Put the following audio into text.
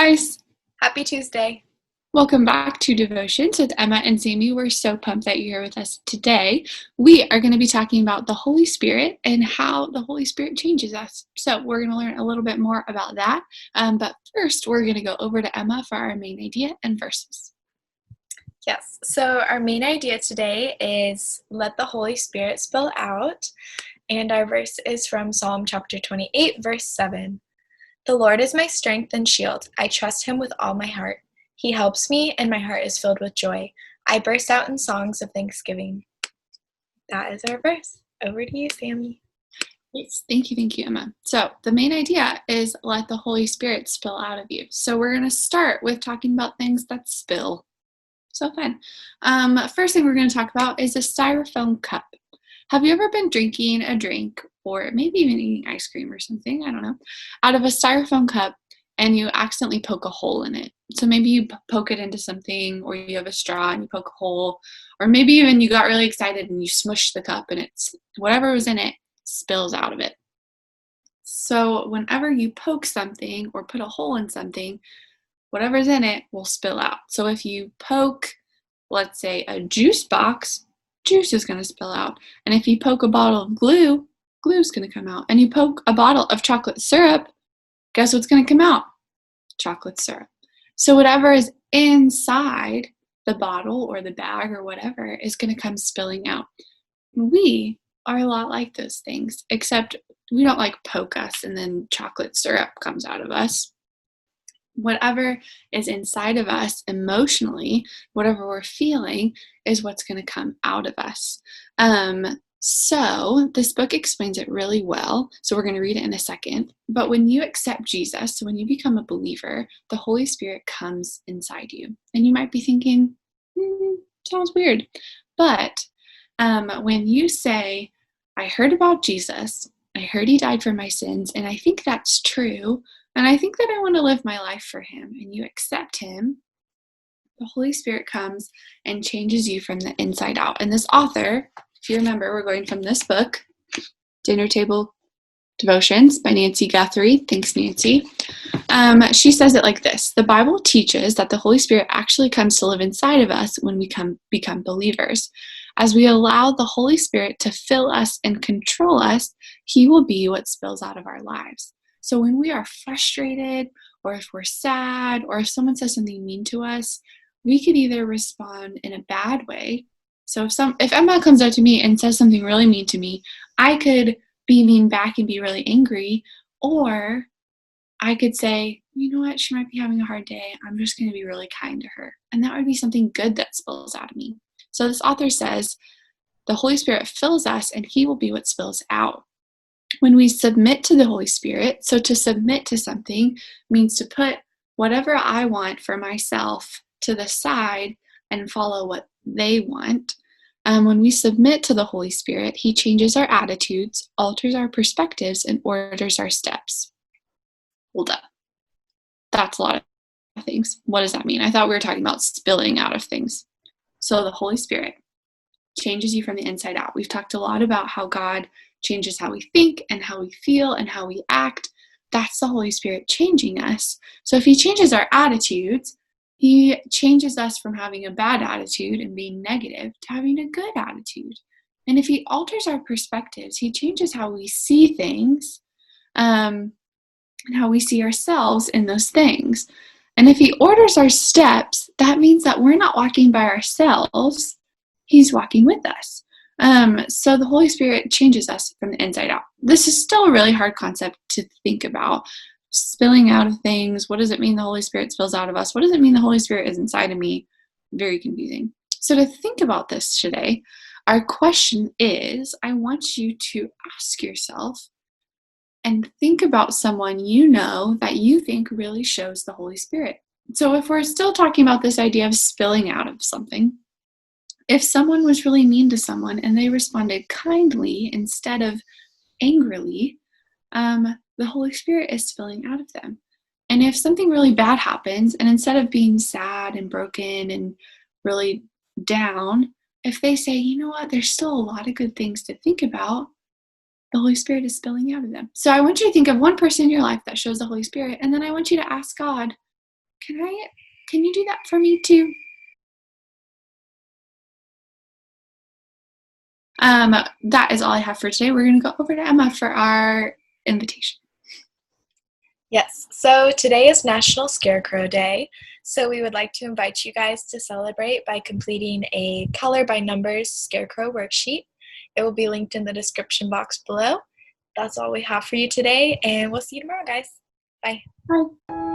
guys, Happy Tuesday. welcome back to Devotions with Emma and Sammy. We're so pumped that you're here with us today. We are going to be talking about the Holy Spirit and how the Holy Spirit changes us. So we're going to learn a little bit more about that. But first, we're going to go over to Emma for our main idea and verses. Yes, so our main idea today is let the Holy Spirit spill out. And our verse is from Psalm chapter 28, verse 7. The Lord is my strength and shield. I trust him with all my heart. He helps me, and my heart is filled with joy. I burst out in songs of thanksgiving. That is our verse. Over to you, Sammy. Yes, thank you, Emma. So the main idea is let the Holy Spirit spill out of you. So we're going to start with talking about things that spill. So fun. First thing we're going to talk about is a styrofoam cup. Have you ever been drinking a drink or maybe even eating ice cream or something, I don't know, out of a styrofoam cup and you accidentally poke a hole in it? So maybe you poke it into something, or you have a straw and you poke a hole, or maybe even you got really excited and you smushed the cup and it's whatever was in it spills out of it. So whenever you poke something or put a hole in something, whatever's in it will spill out. So if you poke, let's say, a juice box, juice is going to spill out. And if you poke a bottle of glue, glue is going to come out. And you poke a bottle of chocolate syrup, guess what's going to come out? Chocolate syrup. So whatever is inside the bottle or the bag or whatever is going to come spilling out. We are a lot like those things, except we don't like poke us and then chocolate syrup comes out of us. Whatever is inside of us emotionally, whatever we're feeling, is what's going to come out of us. So this book explains it really well. So we're going to read it in a second. But when you accept Jesus, so when you become a believer, the Holy Spirit comes inside you. And you might be thinking, sounds weird. But when you say, I heard about Jesus, I heard he died for my sins, and I think that's true, and I think that I want to live my life for him, and you accept him, the Holy Spirit comes and changes you from the inside out. And this author, if you remember, we're going from this book, Dinner Table Devotions by Nancy Guthrie. Thanks, Nancy. She says it like this: the Bible teaches that the Holy Spirit actually comes to live inside of us when we become believers. As we allow the Holy Spirit to fill us and control us, he will be what spills out of our lives. So when we are frustrated, or if we're sad, or if someone says something mean to us, we could either respond in a bad way. So if Emma comes up to me and says something really mean to me, I could be mean back and be really angry, or I could say, you know what, she might be having a hard day. I'm just going to be really kind to her. And that would be something good that spills out of me. So this author says, the Holy Spirit fills us and he will be what spills out. When we submit to the Holy Spirit, so to submit to something means to put whatever I want for myself to the side and follow what they want. When we submit to the Holy Spirit, he changes our attitudes, alters our perspectives, and orders our steps. Hold up. That's a lot of things. What does that mean? I thought we were talking about spilling out of things. So the Holy Spirit changes you from the inside out. We've talked a lot about how God changes how we think and how we feel and how we act. That's the Holy Spirit changing us. So if he changes our attitudes, he changes us from having a bad attitude and being negative to having a good attitude. And if he alters our perspectives, he changes how we see things and how we see ourselves in those things. And if he orders our steps, that means that we're not walking by ourselves. He's walking with us. So the Holy Spirit changes us from the inside out. This is still a really hard concept to think about. Spilling out of things. What does it mean the Holy Spirit spills out of us? What does it mean the Holy Spirit is inside of me? Very confusing. So to think about this today, our question is, I want you to ask yourself and think about someone you know that you think really shows the Holy Spirit. So if we're still talking about this idea of spilling out of something, if someone was really mean to someone and they responded kindly instead of angrily, the Holy Spirit is spilling out of them. And if something really bad happens, and instead of being sad and broken and really down, if they say, you know what, there's still a lot of good things to think about, the Holy Spirit is spilling out of them. So I want you to think of one person in your life that shows the Holy Spirit, and then I want you to ask God, Can you do that for me too? That is all I have for today. We're going to go over to Emma for our invitation. Yes, so today is National Scarecrow Day, so we would like to invite you guys to celebrate by completing a color by numbers scarecrow worksheet. It will be linked in the description box below. That's all we have for you today, and we'll see you tomorrow, guys. Bye. Bye.